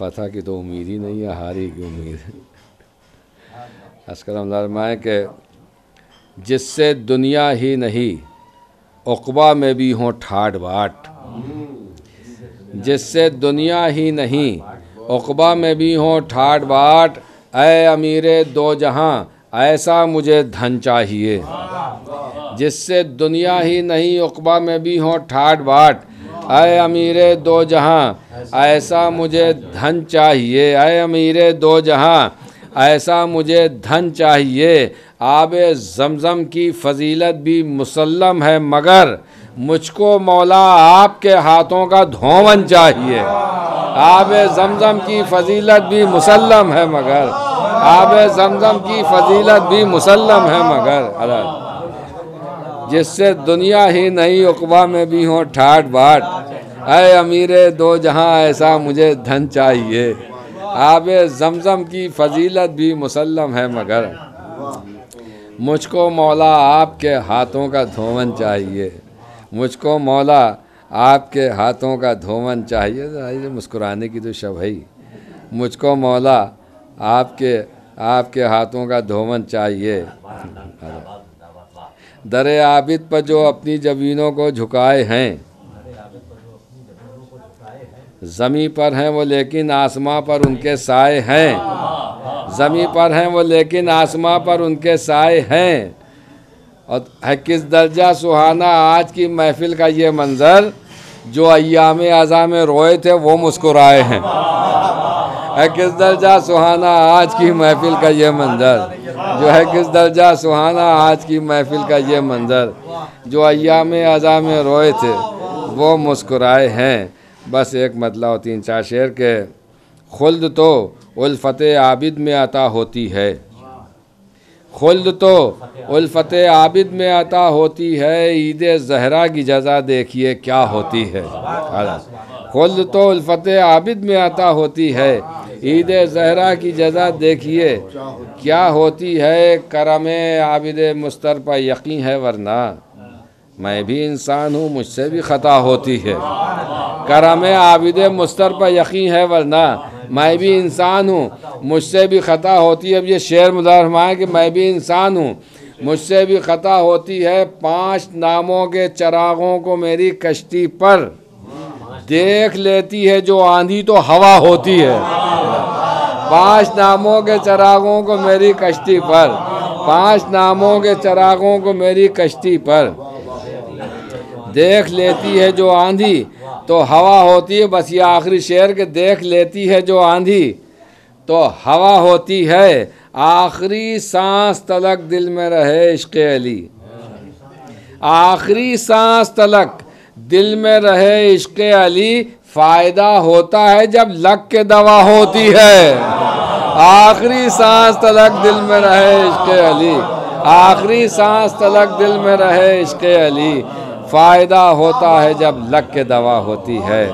فتح کی تو امید ہی نہیں ہے، ہاری کی امید ہے۔ اسکرم فرمائیں کہ جس سے دنیا ہی نہیں عقبہ میں بھی ہوں ٹھاٹ باٹ، جس سے دنیا ہی نہیں عقبہ میں بھی ہوں ٹھاٹ باٹ، اے امیر دو جہاں ایسا مجھے دھن چاہیے۔ جس سے دنیا ہی نہیں عقبہ میں بھی ہوں ٹھاٹ باٹ، اے امیر دو جہاں ایسا مجھے دھن چاہیے، اے امیر دو جہاں ایسا مجھے دھن چاہیے۔ آب زمزم کی فضیلت بھی مسلم ہے مگر مجھ کو مولا آپ کے ہاتھوں کا دھون چاہیے۔ آب زمزم کی فضیلت بھی مسلم ہے مگر، آب زمزم کی فضیلت بھی مسلم ہے مگر، جس سے دنیا ہی نہیں عقبہ میں بھی ہوں ٹھاٹ باٹ، اے امیر دو جہاں ایسا مجھے دھن چاہیے۔ آب زمزم کی فضیلت بھی مسلم ہے مگر مجھ کو مولا آپ کے ہاتھوں کا دھون چاہیے، مجھ کو مولا آپ کے ہاتھوں کا دھون چاہیے۔ مسکرانے کی تو شب ہے، مجھ کو مولا آپ کے ہاتھوں کا دھون چاہیے۔ در عابد پر جو اپنی جبینوں کو جھکائے ہیں، زمیں پر ہیں وہ لیکن آسماں پر ان کے سائے ہیں، زمیں پر ہیں وہ لیکن آسماں پر ان کے سائے ہیں۔ اور ہے کس درجہ سہانا آج کی محفل کا یہ منظر، جو ایام ازاں میں روئے تھے وہ مسکرائے ہیں۔ ہے کس درجہ سہانا آج کی محفل کا یہ منظر، جو ہے کس درجہ سہانا آج کی محفل کا یہ منظر، جو ایام ازاں میں روئے تھے وہ مسکرائے ہیں۔ بس ایک مطلع اور 3-4 شعر کے خلد تو الفت عابد میں عطا ہوتی ہے، خلد تو الفت عابد میں عطا ہوتی ہے، عید زہرا کی جزا دیکھیے کیا ہوتی ہے۔ خلد تو الفت عابد میں عطا ہوتی ہے، عید زہرا کی جزا دیکھیے کیا ہوتی ہے۔ کرم عابد مستر پر یقین ہے ورنہ میں بھی انسان ہوں مجھ سے بھی خطا ہوتی ہے۔ کرم عابد مستر پر یقین ہے ورنہ میں بھی انسان ہوں مجھ سے بھی خطا ہوتی ہے۔ اب یہ شعر مدار فرمائیں کہ میں بھی انسان ہوں مجھ سے بھی خطا ہوتی ہے، 5 ناموں کے چراغوں کو میری کشتی پر دیکھ لیتی ہے جو آندھی تو ہوا ہوتی ہے۔ 5 ناموں کے چراغوں کو میری کشتی پر، 5 ناموں کے چراغوں کو میری کشتی پر دیکھ لیتی ہے جو آندھی تو ہوا ہوتی ہے۔ بس یہ آخری شعر کہ دیکھ لیتی ہے جو آندھی تو ہوا ہوتی ہے، آخری سانس تلک دل میں رہے عشق علی، آخری سانس تلک دل میں رہے عشق علی، فائدہ ہوتا ہے جب لگ کے دوا ہوتی ہے۔ آخری سانس تلک دل میں رہے عشق علی، آخری سانس تلک دل میں رہے عشق علی، فائدہ ہوتا ہے جب لگ کے دوا ہوتی ہے۔